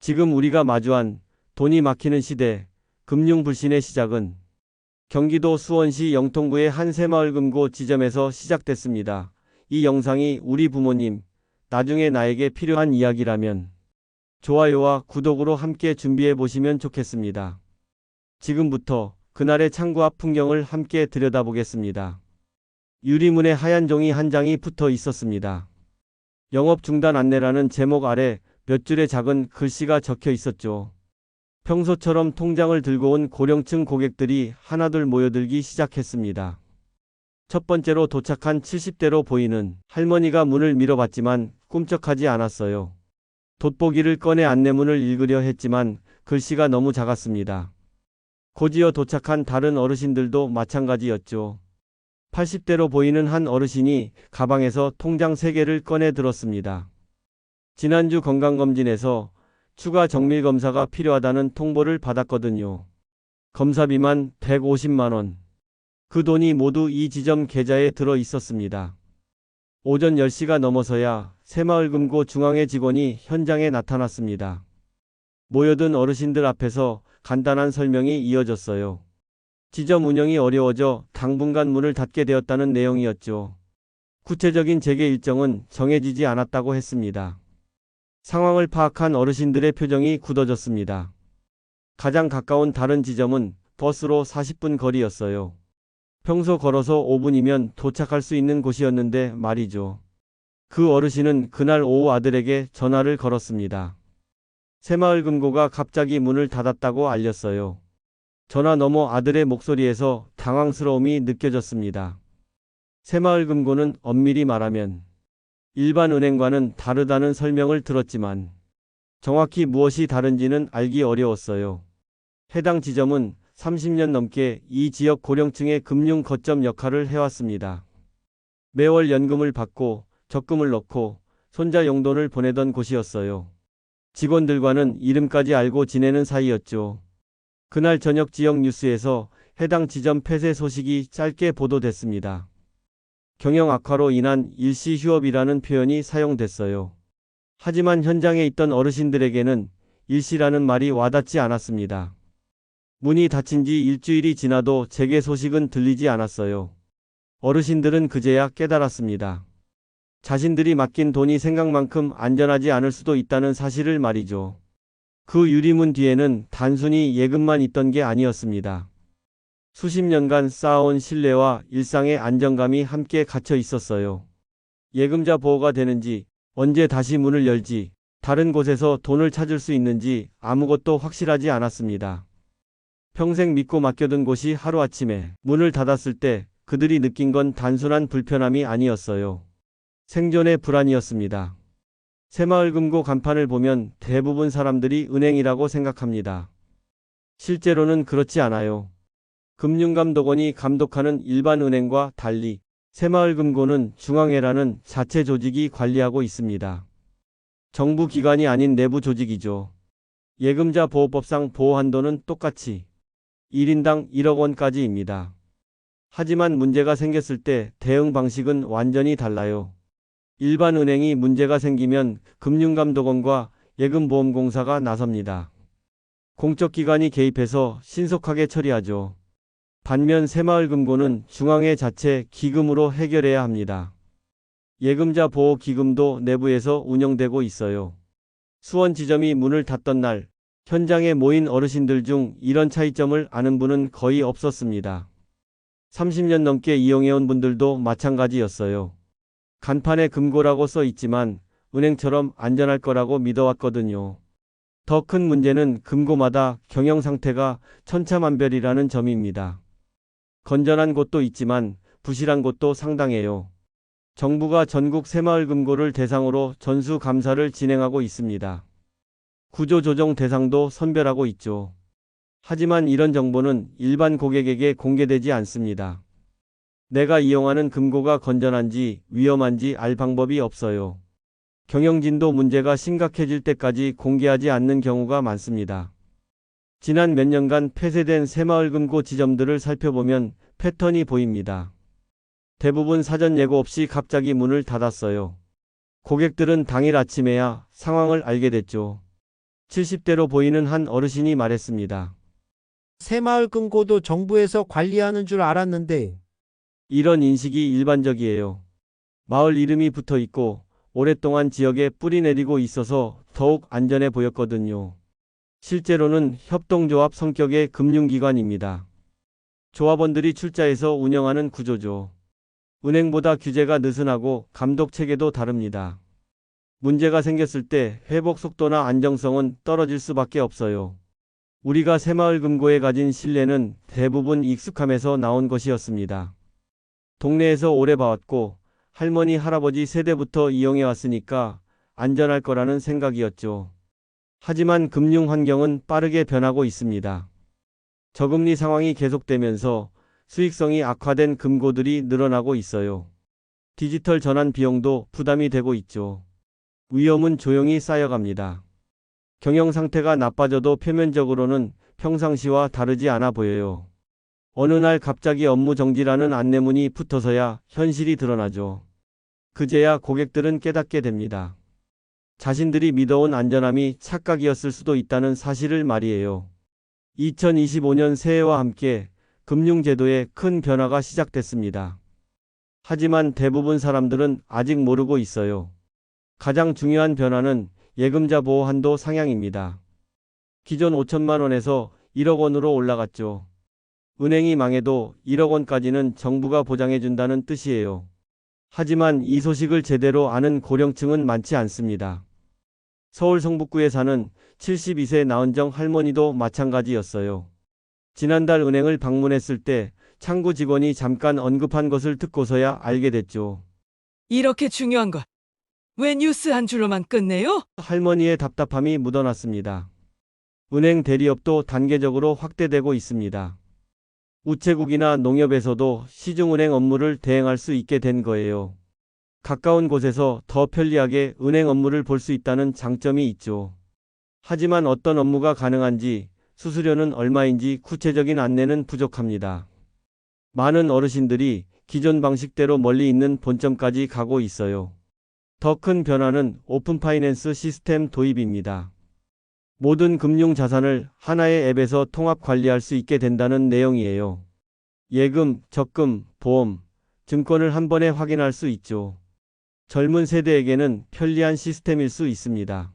지금 우리가 마주한 돈이 막히는 시대, 금융불신의 시작은 경기도 수원시 영통구의 한 새마을금고 지점에서 시작됐습니다. 이 영상이 우리 부모님, 나중에 나에게 필요한 이야기라면 좋아요와 구독으로 함께 준비해 보시면 좋겠습니다. 지금부터 그날의 창구 앞 풍경을 함께 들여다보겠습니다. 유리문에 하얀 종이 한 장이 붙어 있었습니다. 영업 중단 안내라는 제목 아래 몇 줄의 작은 글씨가 적혀 있었죠. 평소처럼 통장을 들고 온 고령층 고객들이 하나둘 모여들기 시작했습니다. 첫 번째로 도착한 70대로 보이는 할머니가 문을 밀어봤지만 꿈쩍하지 않았어요. 돋보기를 꺼내 안내문을 읽으려 했지만 글씨가 너무 작았습니다. 곧이어 도착한 다른 어르신들도 마찬가지였죠. 80대로 보이는 한 어르신이 가방에서 통장 3개를 꺼내 들었습니다. 지난주 건강검진에서 추가 정밀검사가 필요하다는 통보를 받았거든요. 검사비만 150만 원. 그 돈이 모두 이 지점 계좌에 들어 있었습니다. 오전 10시가 넘어서야 새마을금고 중앙회 직원이 현장에 나타났습니다. 모여든 어르신들 앞에서 간단한 설명이 이어졌어요. 지점 운영이 어려워져 당분간 문을 닫게 되었다는 내용이었죠. 구체적인 재개 일정은 정해지지 않았다고 했습니다. 상황을 파악한 어르신들의 표정이 굳어졌습니다. 가장 가까운 다른 지점은 버스로 40분 거리였어요. 평소 걸어서 5분이면 도착할 수 있는 곳이었는데 말이죠. 그 어르신은 그날 오후 아들에게 전화를 걸었습니다. 새마을금고가 갑자기 문을 닫았다고 알렸어요. 전화 너머 아들의 목소리에서 당황스러움이 느껴졌습니다. 새마을금고는 엄밀히 말하면 일반 은행과는 다르다는 설명을 들었지만 정확히 무엇이 다른지는 알기 어려웠어요. 해당 지점은 30년 넘게 이 지역 고령층의 금융 거점 역할을 해왔습니다. 매월 연금을 받고 적금을 넣고 손자 용돈을 보내던 곳이었어요. 직원들과는 이름까지 알고 지내는 사이였죠. 그날 저녁 지역 뉴스에서 해당 지점 폐쇄 소식이 짧게 보도됐습니다. 경영 악화로 인한 일시 휴업이라는 표현이 사용됐어요. 하지만 현장에 있던 어르신들에게는 일시라는 말이 와닿지 않았습니다. 문이 닫힌 지 일주일이 지나도 재개 소식은 들리지 않았어요. 어르신들은 그제야 깨달았습니다. 자신들이 맡긴 돈이 생각만큼 안전하지 않을 수도 있다는 사실을 말이죠. 그 유리문 뒤에는 단순히 예금만 있던 게 아니었습니다. 수십 년간 쌓아온 신뢰와 일상의 안정감이 함께 갇혀 있었어요. 예금자 보호가 되는지, 언제 다시 문을 열지, 다른 곳에서 돈을 찾을 수 있는지 아무것도 확실하지 않았습니다. 평생 믿고 맡겨둔 곳이 하루아침에 문을 닫았을 때 그들이 느낀 건 단순한 불편함이 아니었어요. 생존의 불안이었습니다. 새마을금고 간판을 보면 대부분 사람들이 은행이라고 생각합니다. 실제로는 그렇지 않아요. 금융감독원이 감독하는 일반 은행과 달리 새마을금고는 중앙회라는 자체 조직이 관리하고 있습니다. 정부 기관이 아닌 내부 조직이죠. 예금자 보호법상 보호 한도는 똑같이 1인당 1억 원까지입니다. 하지만 문제가 생겼을 때 대응 방식은 완전히 달라요. 일반 은행이 문제가 생기면 금융감독원과 예금보험공사가 나섭니다. 공적기관이 개입해서 신속하게 처리하죠. 반면 새마을금고는 중앙회 자체 기금으로 해결해야 합니다. 예금자 보호기금도 내부에서 운영되고 있어요. 수원 지점이 문을 닫던 날, 현장에 모인 어르신들 중 이런 차이점을 아는 분은 거의 없었습니다. 30년 넘게 이용해온 분들도 마찬가지였어요. 간판에 금고라고 써 있지만 은행처럼 안전할 거라고 믿어왔거든요. 더 큰 문제는 금고마다 경영 상태가 천차만별이라는 점입니다. 건전한 곳도 있지만 부실한 곳도 상당해요. 정부가 전국 새마을금고를 대상으로 전수감사를 진행하고 있습니다. 구조조정 대상도 선별하고 있죠. 하지만 이런 정보는 일반 고객에게 공개되지 않습니다. 내가 이용하는 금고가 건전한지 위험한지 알 방법이 없어요. 경영진도 문제가 심각해질 때까지 공개하지 않는 경우가 많습니다. 지난 몇 년간 폐쇄된 새마을금고 지점들을 살펴보면 패턴이 보입니다. 대부분 사전 예고 없이 갑자기 문을 닫았어요. 고객들은 당일 아침에야 상황을 알게 됐죠. 70대로 보이는 한 어르신이 말했습니다. 새마을금고도 정부에서 관리하는 줄 알았는데 이런 인식이 일반적이에요. 마을 이름이 붙어 있고 오랫동안 지역에 뿌리 내리고 있어서 더욱 안전해 보였거든요. 실제로는 협동조합 성격의 금융기관입니다. 조합원들이 출자해서 운영하는 구조죠. 은행보다 규제가 느슨하고 감독 체계도 다릅니다. 문제가 생겼을 때 회복 속도나 안정성은 떨어질 수밖에 없어요. 우리가 새마을금고에 가진 신뢰는 대부분 익숙함에서 나온 것이었습니다. 동네에서 오래 봐왔고 할머니, 할아버지 세대부터 이용해 왔으니까 안전할 거라는 생각이었죠. 하지만 금융 환경은 빠르게 변하고 있습니다. 저금리 상황이 계속되면서 수익성이 악화된 금고들이 늘어나고 있어요. 디지털 전환 비용도 부담이 되고 있죠. 위험은 조용히 쌓여갑니다. 경영 상태가 나빠져도 표면적으로는 평상시와 다르지 않아 보여요. 어느 날 갑자기 업무 정지라는 안내문이 붙어서야 현실이 드러나죠. 그제야 고객들은 깨닫게 됩니다. 자신들이 믿어온 안전함이 착각이었을 수도 있다는 사실을 말이에요. 2025년 새해와 함께 금융제도에 큰 변화가 시작됐습니다. 하지만 대부분 사람들은 아직 모르고 있어요. 가장 중요한 변화는 예금자 보호 한도 상향입니다. 기존 5천만 원에서 1억 원으로 올라갔죠. 은행이 망해도 1억 원까지는 정부가 보장해준다는 뜻이에요. 하지만 이 소식을 제대로 아는 고령층은 많지 않습니다. 서울 성북구에 사는 72세 나은정 할머니도 마찬가지였어요. 지난달 은행을 방문했을 때 창구 직원이 잠깐 언급한 것을 듣고서야 알게 됐죠. 이렇게 중요한 걸 왜 뉴스 한 줄로만 끝내요? 할머니의 답답함이 묻어났습니다. 은행 대리업도 단계적으로 확대되고 있습니다. 우체국이나 농협에서도 시중은행 업무를 대행할 수 있게 된 거예요. 가까운 곳에서 더 편리하게 은행 업무를 볼 수 있다는 장점이 있죠. 하지만 어떤 업무가 가능한지, 수수료는 얼마인지 구체적인 안내는 부족합니다. 많은 어르신들이 기존 방식대로 멀리 있는 본점까지 가고 있어요. 더 큰 변화는 오픈 파이낸스 시스템 도입입니다. 모든 금융 자산을 하나의 앱에서 통합 관리할 수 있게 된다는 내용이에요. 예금, 적금, 보험, 증권을 한 번에 확인할 수 있죠. 젊은 세대에게는 편리한 시스템일 수 있습니다.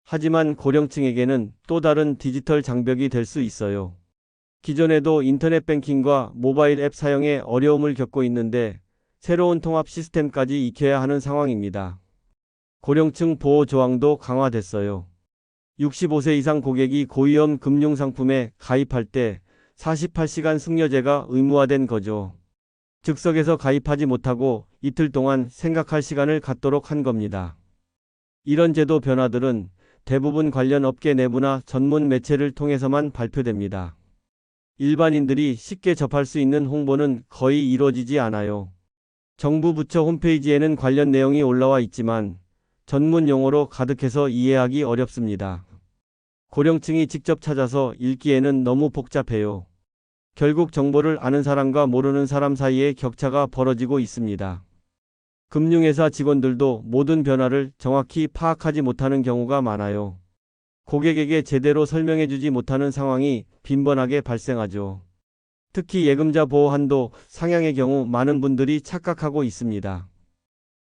하지만 고령층에게는 또 다른 디지털 장벽이 될 수 있어요. 기존에도 인터넷 뱅킹과 모바일 앱 사용에 어려움을 겪고 있는데 새로운 통합 시스템까지 익혀야 하는 상황입니다. 고령층 보호 조항도 강화됐어요. 65세 이상 고객이 고위험 금융상품에 가입할 때 48시간 숙려제가 의무화된 거죠. 즉석에서 가입하지 못하고 이틀 동안 생각할 시간을 갖도록 한 겁니다. 이런 제도 변화들은 대부분 관련 업계 내부나 전문 매체를 통해서만 발표됩니다. 일반인들이 쉽게 접할 수 있는 홍보는 거의 이루어지지 않아요. 정부 부처 홈페이지에는 관련 내용이 올라와 있지만 전문 용어로 가득해서 이해하기 어렵습니다. 고령층이 직접 찾아서 읽기에는 너무 복잡해요. 결국 정보를 아는 사람과 모르는 사람 사이에 격차가 벌어지고 있습니다. 금융회사 직원들도 모든 변화를 정확히 파악하지 못하는 경우가 많아요. 고객에게 제대로 설명해주지 못하는 상황이 빈번하게 발생하죠. 특히 예금자 보호 한도 상향의 경우 많은 분들이 착각하고 있습니다.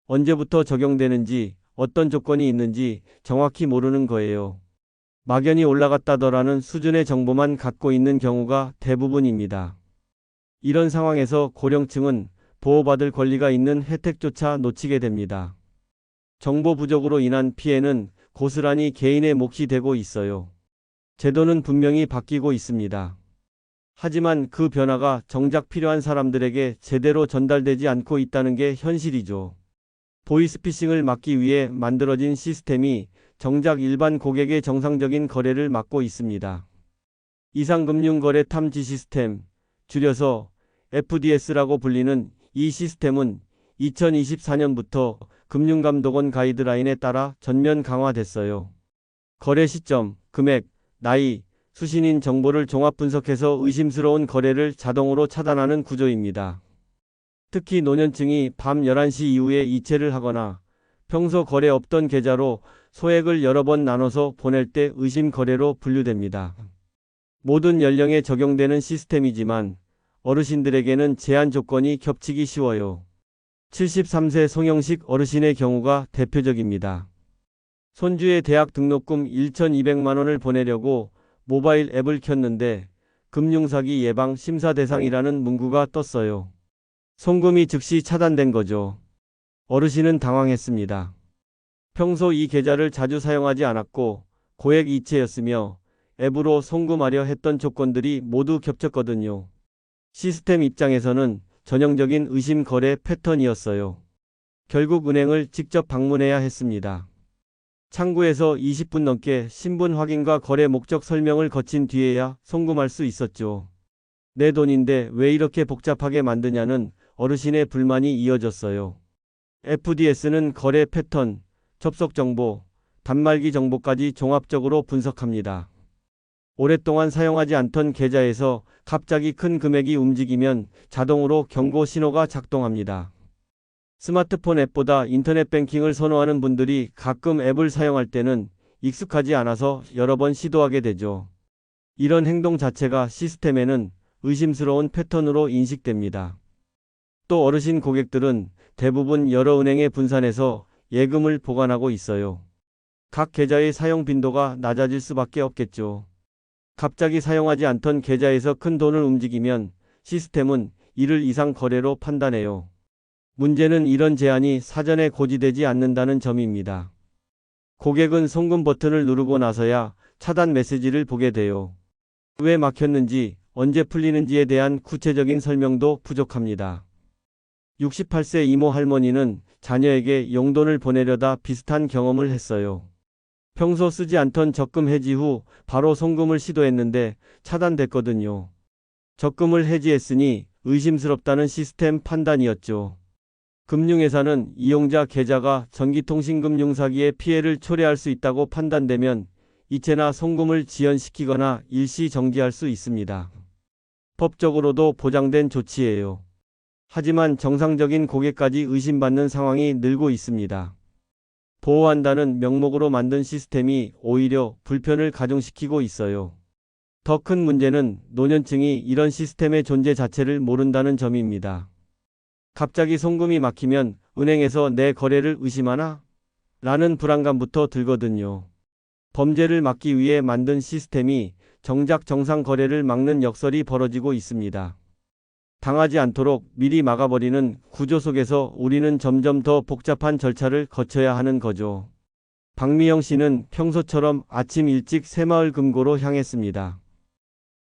언제부터 적용되는지, 어떤 조건이 있는지 정확히 모르는 거예요. 막연히 올라갔다더라는 수준의 정보만 갖고 있는 경우가 대부분입니다. 이런 상황에서 고령층은 보호받을 권리가 있는 혜택조차 놓치게 됩니다. 정보 부족으로 인한 피해는 고스란히 개인의 몫이 되고 있어요. 제도는 분명히 바뀌고 있습니다. 하지만 그 변화가 정작 필요한 사람들에게 제대로 전달되지 않고 있다는 게 현실이죠. 보이스피싱을 막기 위해 만들어진 시스템이 정작 일반 고객의 정상적인 거래를 막고 있습니다. 이상금융거래 탐지 시스템, 줄여서 FDS라고 불리는 이 시스템은 2024년부터 금융감독원 가이드라인에 따라 전면 강화됐어요. 거래 시점, 금액, 나이, 수신인 정보를 종합 분석해서 의심스러운 거래를 자동으로 차단하는 구조입니다. 특히 노년층이 밤 11시 이후에 이체를 하거나 평소 거래 없던 계좌로 소액을 여러 번 나눠서 보낼 때 의심 거래로 분류됩니다. 모든 연령에 적용되는 시스템이지만 어르신들에게는 제한 조건이 겹치기 쉬워요. 73세 송영식 어르신의 경우가 대표적입니다. 손주의 대학 등록금 1,200만 원을 보내려고 모바일 앱을 켰는데 금융사기 예방 심사 대상이라는 문구가 떴어요. 송금이 즉시 차단된 거죠. 어르신은 당황했습니다. 평소 이 계좌를 자주 사용하지 않았고 고액 이체였으며 앱으로 송금하려 했던 조건들이 모두 겹쳤거든요. 시스템 입장에서는 전형적인 의심 거래 패턴이었어요. 결국 은행을 직접 방문해야 했습니다. 창구에서 20분 넘게 신분 확인과 거래 목적 설명을 거친 뒤에야 송금할 수 있었죠. 내 돈인데 왜 이렇게 복잡하게 만드냐는 어르신의 불만이 이어졌어요. FDS는 거래 패턴, 접속 정보, 단말기 정보까지 종합적으로 분석합니다. 오랫동안 사용하지 않던 계좌에서 갑자기 큰 금액이 움직이면 자동으로 경고 신호가 작동합니다. 스마트폰 앱보다 인터넷 뱅킹을 선호하는 분들이 가끔 앱을 사용할 때는 익숙하지 않아서 여러 번 시도하게 되죠. 이런 행동 자체가 시스템에는 의심스러운 패턴으로 인식됩니다. 또 어르신 고객들은 대부분 여러 은행에 분산해서 예금을 보관하고 있어요. 각 계좌의 사용 빈도가 낮아질 수밖에 없겠죠. 갑자기 사용하지 않던 계좌에서 큰 돈을 움직이면 시스템은 이를 이상 거래로 판단해요. 문제는 이런 제한이 사전에 고지되지 않는다는 점입니다. 고객은 송금 버튼을 누르고 나서야 차단 메시지를 보게 돼요. 왜 막혔는지, 언제 풀리는지에 대한 구체적인 설명도 부족합니다. 68세 이모 할머니는 자녀에게 용돈을 보내려다 비슷한 경험을 했어요. 평소 쓰지 않던 적금 해지 후 바로 송금을 시도했는데 차단됐거든요. 적금을 해지했으니 의심스럽다는 시스템 판단이었죠. 금융회사는 이용자 계좌가 전기통신금융 사기의 피해를 초래할 수 있다고 판단되면 이체나 송금을 지연시키거나 일시 정지할 수 있습니다. 법적으로도 보장된 조치예요. 하지만 정상적인 고객까지 의심받는 상황이 늘고 있습니다. 보호한다는 명목으로 만든 시스템이 오히려 불편을 가중시키고 있어요. 더 큰 문제는 노년층이 이런 시스템의 존재 자체를 모른다는 점입니다. 갑자기 송금이 막히면 은행에서 내 거래를 의심하나? 라는 불안감부터 들거든요. 범죄를 막기 위해 만든 시스템이 정작 정상 거래를 막는 역설이 벌어지고 있습니다. 당하지 않도록 미리 막아버리는 구조 속에서 우리는 점점 더 복잡한 절차를 거쳐야 하는 거죠. 박미영 씨는 평소처럼 아침 일찍 새마을 금고로 향했습니다.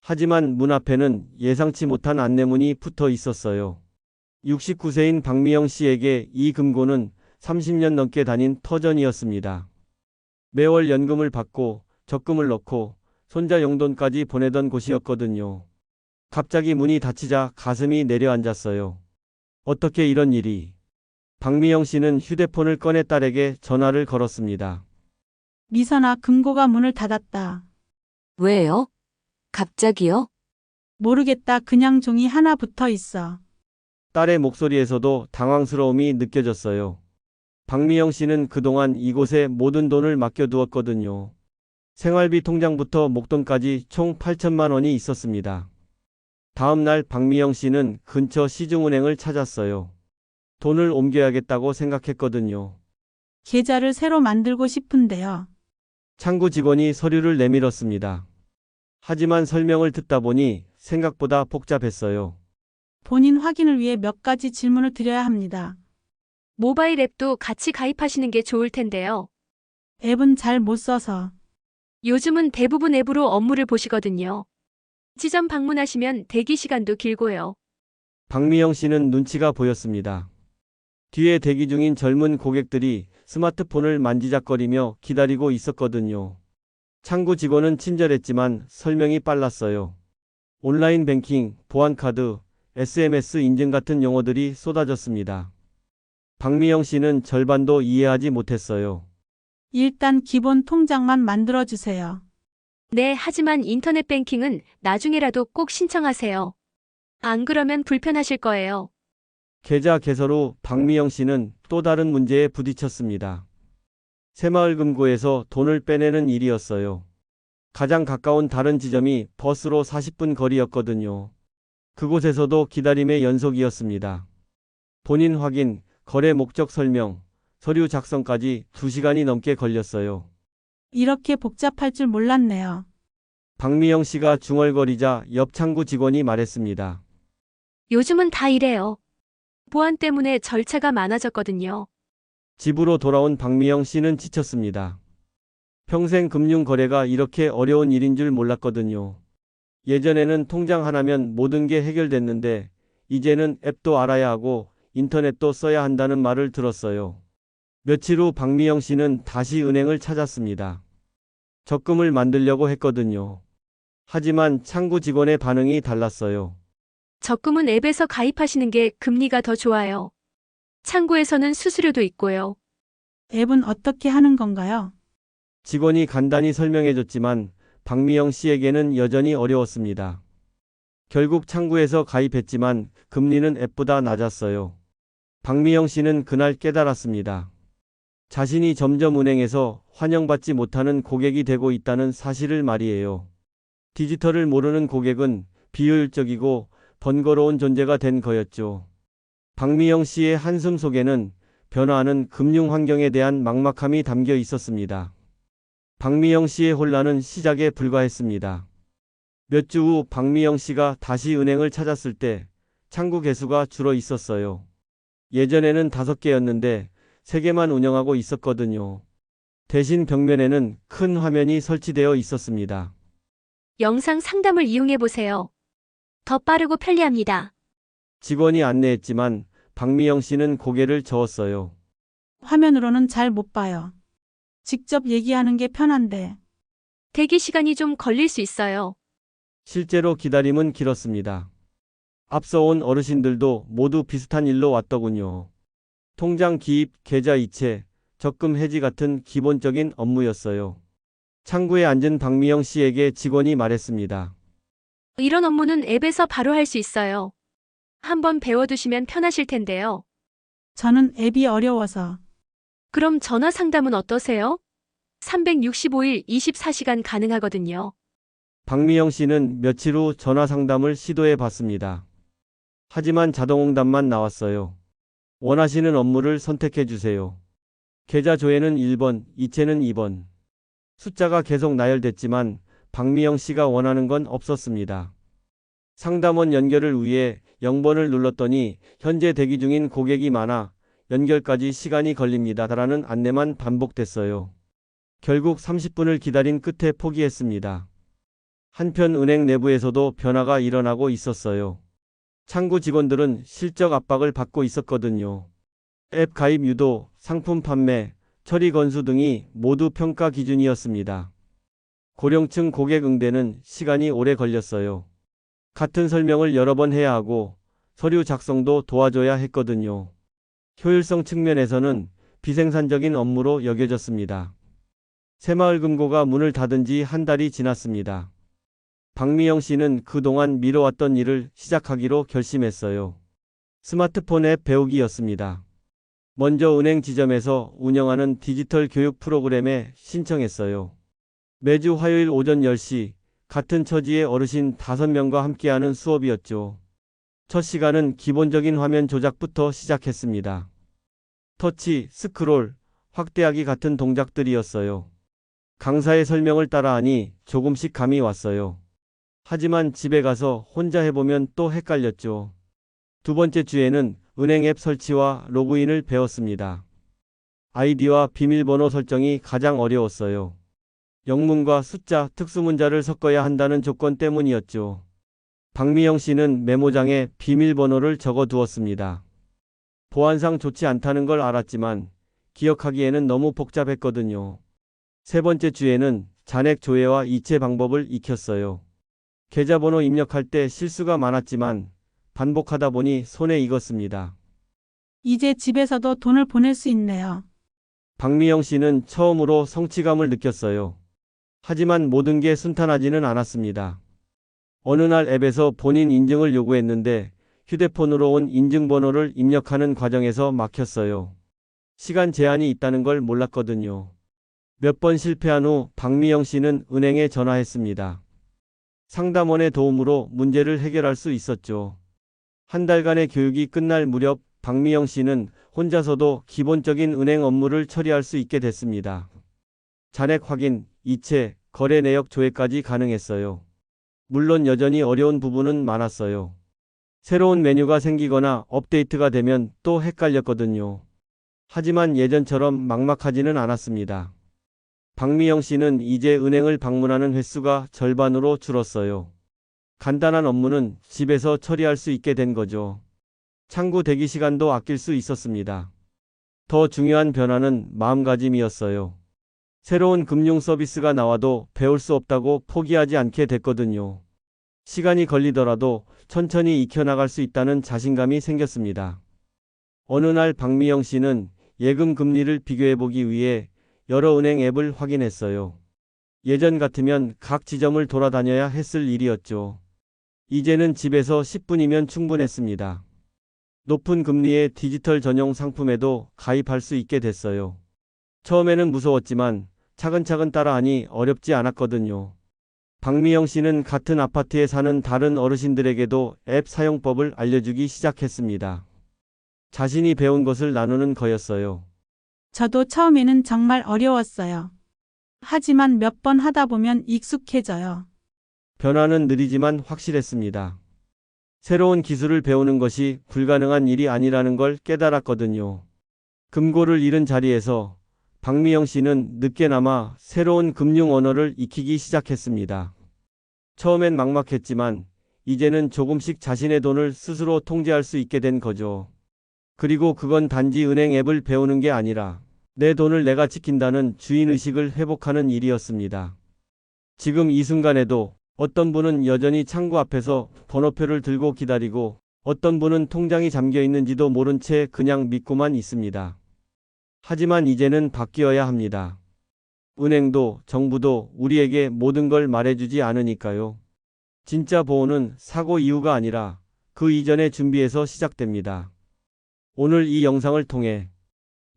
하지만 문 앞에는 예상치 못한 안내문이 붙어 있었어요. 69세인 박미영 씨에게 이 금고는 30년 넘게 다닌 터전이었습니다. 매월 연금을 받고 적금을 넣고 손자 용돈까지 보내던 곳이었거든요. 갑자기 문이 닫히자 가슴이 내려앉았어요. 어떻게 이런 일이? 박미영 씨는 휴대폰을 꺼내 딸에게 전화를 걸었습니다. 미선아, 금고가 문을 닫았다. 왜요? 갑자기요? 모르겠다. 그냥 종이 하나 붙어 있어. 딸의 목소리에서도 당황스러움이 느껴졌어요. 박미영 씨는 그동안 이곳에 모든 돈을 맡겨두었거든요. 생활비 통장부터 목돈까지 총 8천만 원이 있었습니다. 다음 날 박미영 씨는 근처 시중은행을 찾았어요. 돈을 옮겨야겠다고 생각했거든요. 계좌를 새로 만들고 싶은데요. 창구 직원이 서류를 내밀었습니다. 하지만 설명을 듣다 보니 생각보다 복잡했어요. 본인 확인을 위해 몇 가지 질문을 드려야 합니다. 모바일 앱도 같이 가입하시는 게 좋을 텐데요. 앱은 잘 못 써서. 요즘은 대부분 앱으로 업무를 보시거든요. 지점 방문하시면 대기 시간도 길고요. 박미영 씨는 눈치가 보였습니다. 뒤에 대기 중인 젊은 고객들이 스마트폰을 만지작거리며 기다리고 있었거든요. 창구 직원은 친절했지만 설명이 빨랐어요. 온라인 뱅킹, 보안카드, SMS 인증 같은 용어들이 쏟아졌습니다. 박미영 씨는 절반도 이해하지 못했어요. 일단 기본 통장만 만들어 주세요. 네, 하지만 인터넷 뱅킹은 나중에라도 꼭 신청하세요. 안 그러면 불편하실 거예요. 계좌 개설 후 박미영 씨는 또 다른 문제에 부딪혔습니다. 새마을금고에서 돈을 빼내는 일이었어요. 가장 가까운 다른 지점이 버스로 40분 거리였거든요. 그곳에서도 기다림의 연속이었습니다. 본인 확인, 거래 목적 설명, 서류 작성까지 2시간이 넘게 걸렸어요. 이렇게 복잡할 줄 몰랐네요. 박미영 씨가 중얼거리자 옆 창구 직원이 말했습니다. 요즘은 다 이래요. 보안 때문에 절차가 많아졌거든요. 집으로 돌아온 박미영 씨는 지쳤습니다. 평생 금융 거래가 이렇게 어려운 일인 줄 몰랐거든요. 예전에는 통장 하나면 모든 게 해결됐는데 이제는 앱도 알아야 하고 인터넷도 써야 한다는 말을 들었어요. 며칠 후 박미영 씨는 다시 은행을 찾았습니다. 적금을 만들려고 했거든요. 하지만 창구 직원의 반응이 달랐어요. 적금은 앱에서 가입하시는 게 금리가 더 좋아요. 창구에서는 수수료도 있고요. 앱은 어떻게 하는 건가요? 직원이 간단히 설명해줬지만 박미영 씨에게는 여전히 어려웠습니다. 결국 창구에서 가입했지만 금리는 앱보다 낮았어요. 박미영 씨는 그날 깨달았습니다. 자신이 점점 은행에서 환영받지 못하는 고객이 되고 있다는 사실을 말이에요. 디지털을 모르는 고객은 비효율적이고 번거로운 존재가 된 거였죠. 박미영 씨의 한숨 속에는 변화하는 금융 환경에 대한 막막함이 담겨 있었습니다. 박미영 씨의 혼란은 시작에 불과했습니다. 몇 주 후 박미영 씨가 다시 은행을 찾았을 때 창구 개수가 줄어 있었어요. 예전에는 5개였는데 3개만 운영하고 있었거든요. 대신 벽면에는 큰 화면이 설치되어 있었습니다. 영상 상담을 이용해 보세요. 더 빠르고 편리합니다. 직원이 안내했지만 박미영 씨는 고개를 저었어요. 화면으로는 잘 못 봐요. 직접 얘기하는 게 편한데. 대기 시간이 좀 걸릴 수 있어요. 실제로 기다림은 길었습니다. 앞서 온 어르신들도 모두 비슷한 일로 왔더군요. 통장 기입, 계좌 이체, 적금 해지 같은 기본적인 업무였어요. 창구에 앉은 박미영 씨에게 직원이 말했습니다. 이런 업무는 앱에서 바로 할 수 있어요. 한번 배워두시면 편하실 텐데요. 저는 앱이 어려워서. 그럼 전화 상담은 어떠세요? 365일 24시간 가능하거든요. 박미영 씨는 며칠 후 전화 상담을 시도해 봤습니다. 하지만 자동응답만 나왔어요. 원하시는 업무를 선택해 주세요. 계좌 조회는 1번, 이체는 2번. 숫자가 계속 나열됐지만 박미영 씨가 원하는 건 없었습니다. 상담원 연결을 위해 0번을 눌렀더니 현재 대기 중인 고객이 많아 연결까지 시간이 걸립니다라는 안내만 반복됐어요. 결국 30분을 기다린 끝에 포기했습니다. 한편 은행 내부에서도 변화가 일어나고 있었어요. 창구 직원들은 실적 압박을 받고 있었거든요. 앱 가입 유도, 상품 판매, 처리 건수 등이 모두 평가 기준이었습니다. 고령층 고객 응대는 시간이 오래 걸렸어요. 같은 설명을 여러 번 해야 하고 서류 작성도 도와줘야 했거든요. 효율성 측면에서는 비생산적인 업무로 여겨졌습니다. 새마을금고가 문을 닫은 지 한 달이 지났습니다. 박미영 씨는 그동안 미뤄왔던 일을 시작하기로 결심했어요. 스마트폰 앱 배우기였습니다. 먼저 은행 지점에서 운영하는 디지털 교육 프로그램에 신청했어요. 매주 화요일 오전 10시 같은 처지의 어르신 5명과 함께하는 수업이었죠. 첫 시간은 기본적인 화면 조작부터 시작했습니다. 터치, 스크롤, 확대하기 같은 동작들이었어요. 강사의 설명을 따라하니 조금씩 감이 왔어요. 하지만 집에 가서 혼자 해보면 또 헷갈렸죠. 두 번째 주에는 은행 앱 설치와 로그인을 배웠습니다. 아이디와 비밀번호 설정이 가장 어려웠어요. 영문과 숫자, 특수문자를 섞어야 한다는 조건 때문이었죠. 박미영 씨는 메모장에 비밀번호를 적어 두었습니다. 보안상 좋지 않다는 걸 알았지만 기억하기에는 너무 복잡했거든요. 세 번째 주에는 잔액 조회와 이체 방법을 익혔어요. 계좌번호 입력할 때 실수가 많았지만 반복하다 보니 손에 익었습니다. 이제 집에서도 돈을 보낼 수 있네요. 박미영 씨는 처음으로 성취감을 느꼈어요. 하지만 모든 게 순탄하지는 않았습니다. 어느 날 앱에서 본인 인증을 요구했는데 휴대폰으로 온 인증번호를 입력하는 과정에서 막혔어요. 시간 제한이 있다는 걸 몰랐거든요. 몇 번 실패한 후 박미영 씨는 은행에 전화했습니다. 상담원의 도움으로 문제를 해결할 수 있었죠. 한 달간의 교육이 끝날 무렵 박미영 씨는 혼자서도 기본적인 은행 업무를 처리할 수 있게 됐습니다. 잔액 확인, 이체, 거래 내역 조회까지 가능했어요. 물론 여전히 어려운 부분은 많았어요. 새로운 메뉴가 생기거나 업데이트가 되면 또 헷갈렸거든요. 하지만 예전처럼 막막하지는 않았습니다. 박미영 씨는 이제 은행을 방문하는 횟수가 절반으로 줄었어요. 간단한 업무는 집에서 처리할 수 있게 된 거죠. 창구 대기 시간도 아낄 수 있었습니다. 더 중요한 변화는 마음가짐이었어요. 새로운 금융 서비스가 나와도 배울 수 없다고 포기하지 않게 됐거든요. 시간이 걸리더라도 천천히 익혀나갈 수 있다는 자신감이 생겼습니다. 어느 날 박미영 씨는 예금 금리를 비교해보기 위해 여러 은행 앱을 확인했어요. 예전 같으면 각 지점을 돌아다녀야 했을 일이었죠. 이제는 집에서 10분이면 충분했습니다. 높은 금리의 디지털 전용 상품에도 가입할 수 있게 됐어요. 처음에는 무서웠지만 차근차근 따라하니 어렵지 않았거든요. 박미영 씨는 같은 아파트에 사는 다른 어르신들에게도 앱 사용법을 알려주기 시작했습니다. 자신이 배운 것을 나누는 거였어요. 저도 처음에는 정말 어려웠어요. 하지만 몇 번 하다 보면 익숙해져요. 변화는 느리지만 확실했습니다. 새로운 기술을 배우는 것이 불가능한 일이 아니라는 걸 깨달았거든요. 금고를 잃은 자리에서 박미영 씨는 늦게나마 새로운 금융 언어를 익히기 시작했습니다. 처음엔 막막했지만 이제는 조금씩 자신의 돈을 스스로 통제할 수 있게 된 거죠. 그리고 그건 단지 은행 앱을 배우는 게 아니라 내 돈을 내가 지킨다는 주인의식을 회복하는 일이었습니다. 지금 이 순간에도 어떤 분은 여전히 창구 앞에서 번호표를 들고 기다리고 어떤 분은 통장이 잠겨 있는지도 모른 채 그냥 믿고만 있습니다. 하지만 이제는 바뀌어야 합니다. 은행도 정부도 우리에게 모든 걸 말해주지 않으니까요. 진짜 보호는 사고 이후가 아니라 그 이전의 준비에서 시작됩니다. 오늘 이 영상을 통해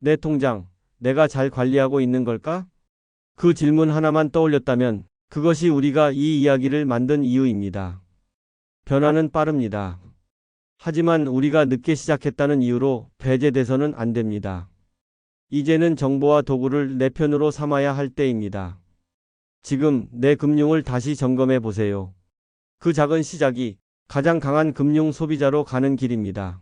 내 통장, 내가 잘 관리하고 있는 걸까? 그 질문 하나만 떠올렸다면 그것이 우리가 이 이야기를 만든 이유입니다. 변화는 빠릅니다. 하지만 우리가 늦게 시작했다는 이유로 배제돼서는 안 됩니다. 이제는 정보와 도구를 내 편으로 삼아야 할 때입니다. 지금 내 금융을 다시 점검해 보세요. 그 작은 시작이 가장 강한 금융 소비자로 가는 길입니다.